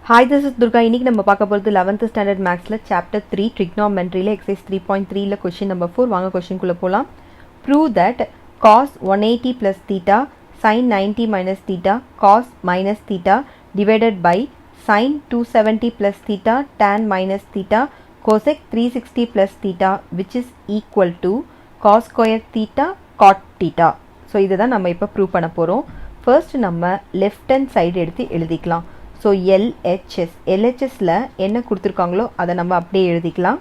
Hi, this is Durga. இன்னைக்கு நம்ம பார்க்க போறது 11th standard mathsல chapter 3 trigonometryல exercise 3.3ல question number 4 வாங்க question குள்ள போலாம். Prove that cos 180 plus theta sin 90 minus theta cos minus theta divided by sin 270 plus theta tan minus theta cosec 360 plus theta which is equal to cos square theta cot theta. So இதுதான் நம்ம இப்ப prove பண்ண போறோம். First நம்ம left hand side எடுத்து எழுதிக்கலாம். So LHSல என்ன கொடுத்துருக்காங்களோ அதை நம்ம அப்படியே எழுதிக்கலாம்.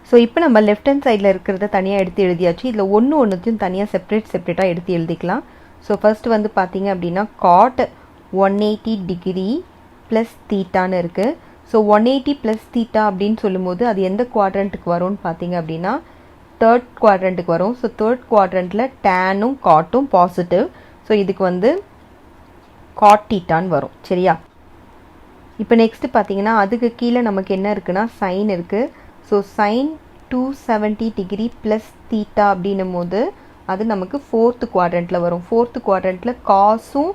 ஸோ இப்போ நம்ம லெஃப்ட் ஹேண்ட் சைடில் இருக்கிறத தனியாக எடுத்து எழுதியாச்சு. இதில் ஒன்றுத்தையும் தனியாக செப்பரேட்டாக எடுத்து எழுதிக்கலாம். ஸோ ஃபர்ஸ்ட் வந்து பார்த்தீங்க அப்படின்னா காட் 180 டிகிரி ப்ளஸ் தீட்டான்னு இருக்குது. ஸோ 180 ப்ளஸ் தீட்டா அப்படின்னு சொல்லும்போது அது எந்த குவாட்ரண்ட்டுக்கு வரும்னு பார்த்தீங்க அப்படின்னா தேர்ட் குவாட்ரண்ட்டுக்கு வரும். ஸோ தேர்ட் குவாட்ரண்ட்டில் டேனும் காட்டும் பாசிட்டிவ். ஸோ இதுக்கு வந்து காட் தீட்டான்னு வரும். சரியா? இப்போ நெக்ஸ்ட்டு பார்த்தீங்கன்னா அதுக்கு கீழே நமக்கு என்ன இருக்குன்னா சைன் இருக்குது. So sine 270 degree plus theta அப்படின்னும் போது அது நமக்கு ஃபோர்த்து குவாட்ரண்ட்டில் வரும். ஃபோர்த்து குவாட்ரண்ட்டில் காஸும்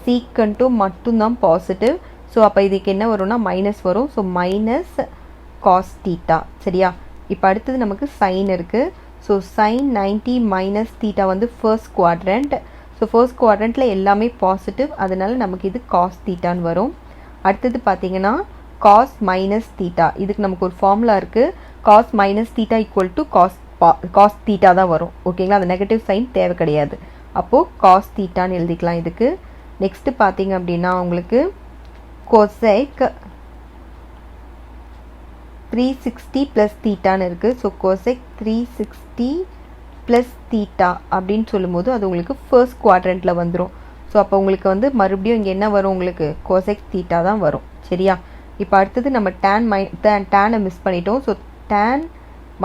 சீக்கண்ட்டும் மட்டும்தான் பாசிட்டிவ். ஸோ அப்போ இதுக்கு என்ன வரும்னா மைனஸ் வரும். So minus cos theta. சரியா? இப்போ அடுத்தது நமக்கு சைன் இருக்குது. ஸோ சைன் 90 மைனஸ் தீட்டா வந்து ஃபர்ஸ்ட் குவாட்ரண்ட். ஸோ ஃபர்ஸ்ட் குவாட்ரண்ட்டில் எல்லாமே பாசிட்டிவ், அதனால நமக்கு இது காஸ் தீட்டான்னு வரும். அடுத்தது பார்த்தீங்கன்னா காஸ் மைனஸ் தீட்டா. இதுக்கு நமக்கு ஒரு ஃபார்முலா இருக்குது. Cos minus theta equal to cos theta தான் வரும். ஓகேங்களா? அந்த நெகட்டிவ் சைன் தேவை கிடையாது. அப்போது காஸ் தீட்டான்னு எழுதிக்கலாம் இதுக்கு. நெக்ஸ்ட்டு பார்த்தீங்க அப்படின்னா உங்களுக்கு கொசெக் 360 ப்ளஸ் தீட்டான்னு இருக்குது. ஸோ கொசெக் 360 ப்ளஸ் தீட்டா அப்படின்னு சொல்லும்போது அது உங்களுக்கு ஃபர்ஸ்ட் குவாட்ரண்ட்டில் வந்துடும். ஸோ அப்போ உங்களுக்கு வந்து மறுபடியும் இங்கே என்ன வரும், உங்களுக்கு கோசெக் தீட்டா தான் வரும். சரியா? இப்போ அடுத்தது நம்ம டேனை மிஸ் பண்ணிட்டோம். ஸோ டேன்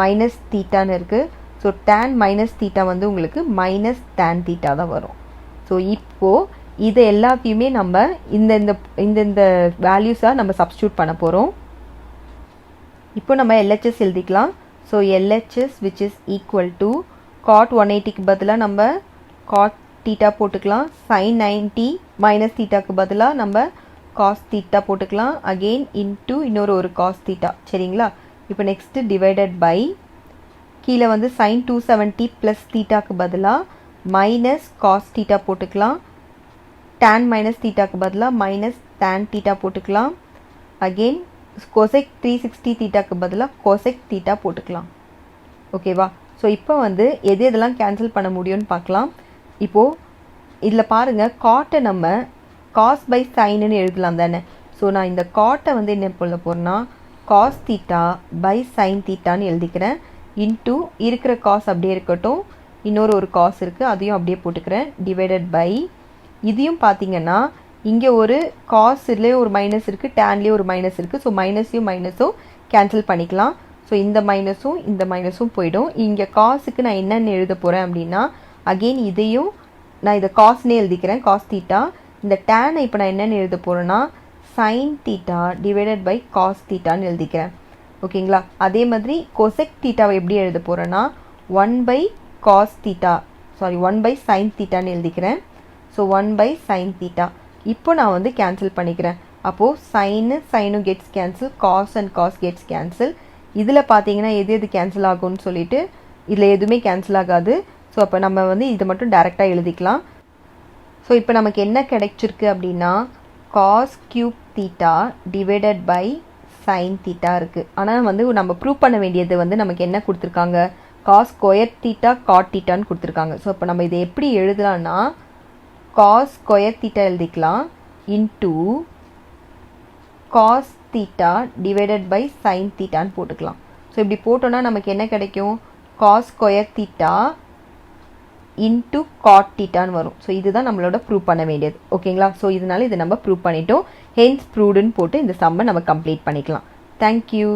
மைனஸ் தீட்டான்னு இருக்குது. ஸோ டேன் மைனஸ் தீட்டா வந்து உங்களுக்கு மைனஸ் டேன் தீட்டா தான் வரும். ஸோ இப்போது இதை எல்லாத்தையுமே நம்ம இந்த வேல்யூஸாக நம்ம சப்ஸ்டியூட் பண்ண போகிறோம். இப்போ நம்ம LHS எழுதிக்கலாம். So LHS which is equal to cot 180க்கு பதிலாக நம்ம காட் தீட்டா போட்டுக்கலாம். சைன் 90 மைனஸ் தீட்டாக்கு பதிலாக நம்ம காஸ் தீட்டா போட்டுக்கலாம். அகெயின் இன்ட்டு இன்னொரு காஸ் தீட்டா. சரிங்களா? இப்போ நெக்ஸ்ட்டு டிவைடட் பை கீழே வந்து சைன் 270 ப்ளஸ் தீட்டாக்கு பதிலாக மைனஸ் காஸ் தீட்டா போட்டுக்கலாம். டேன் மைனஸ் தீட்டாக்கு பதிலாக மைனஸ் டேன் தீட்டா போட்டுக்கலாம். அகெயின் கோசெக் 360 தீட்டாக்கு பதிலாக கோசெக் தீட்டா போட்டுக்கலாம். ஓகேவா? ஸோ இப்போ வந்து எதெல்லாம் கேன்சல் பண்ண முடியும்னு பார்க்கலாம். இப்போது இதில் பாருங்கள், காட்டை நம்ம காஸ் பை சைனுன்னு எழுதலாம் தானே. ஸோ நான் இந்த காட்டை வந்து என்ன பண்ண போகிறேன்னா காஸ் தீட்டா பை சைன் தீட்டான்னு எழுதிக்கிறேன். இன்ட்டு இருக்கிற காஸ் அப்படியே இருக்கட்டும், இன்னொரு காஸ் இருக்குது அதையும் அப்படியே போட்டுக்கிறேன். டிவைடட் பை இதையும் பார்த்தீங்கன்னா இங்கே ஒரு காஸ்லேயே ஒரு மைனஸ் இருக்குது, டேன்லேயே ஒரு மைனஸ் இருக்குது. ஸோ மைனஸையும் மைனஸும் கேன்சல் பண்ணிக்கலாம். ஸோ இந்த மைனஸும் போயிடும். இங்கே காசுக்கு நான் என்னென்னு எழுத போகிறேன் அப்படின்னா அகெயின் இதையும் நான் இதை காஸ்னே எழுதிக்கிறேன், காஸ் தீட்டா. இந்த டேனை இப்போ நான் என்னென்னு எழுத போகிறேன்னா sine theta divided by cos தீட்டான்னு எழுதிக்கிறேன். ஓகேங்களா? அதே மாதிரி கொசெக் தீட்டாவை எப்படி எழுத போகிறேன்னா 1 by cos theta, 1 by sine தீட்டான்னு எழுதிக்கிறேன். So 1 by sine theta. இப்போ நான் வந்து கேன்சல் பண்ணிக்கிறேன். அப்போது சைனும் gets cancel, cos and cos gets cancel. இதில் பார்த்தீங்கன்னா எது கேன்சல் ஆகும்னு சொல்லிட்டு இதில் எதுவுமே கேன்சல் ஆகாது. ஸோ அப்போ நம்ம வந்து இதை மட்டும் டைரெக்டாக எழுதிக்கலாம். ஸோ இப்போ நமக்கு என்ன கிடைச்சிருக்கு அப்படின்னா cos cube theta divided by sine theta இருக்குது. ஆனால் வந்து நம்ம ப்ரூவ் பண்ண வேண்டியது வந்து நமக்கு என்ன கொடுத்துருக்காங்க, காஸ் ஸ்கொயர் தீட்டா காட் தீட்டான்னு கொடுத்துருக்காங்க. ஸோ இப்போ நம்ம இதை எப்படி எழுதலாம்னா காஸ் ஸ்கொயர் தீட்டா எழுதிக்கலாம் into cos theta divided by sine தீட்டான்னு போட்டுக்கலாம். ஸோ இப்படி போட்டோன்னா நமக்கு என்ன கிடைக்கும், cos square theta into cot தீட்டான்னு வரும். ஸோ இதுதான் நம்மளோட ப்ரூவ் பண்ண வேண்டியது. ஓகேங்களா? ஸோ இதனால இதை நம்ம ப்ரூவ் பண்ணிட்டோம். ஹென்ஸ் ப்ரூவ்டுன்னு போட்டு இந்த சம்மை நம்ம கம்ப்ளீட் பண்ணிக்கலாம். தேங்க்யூ.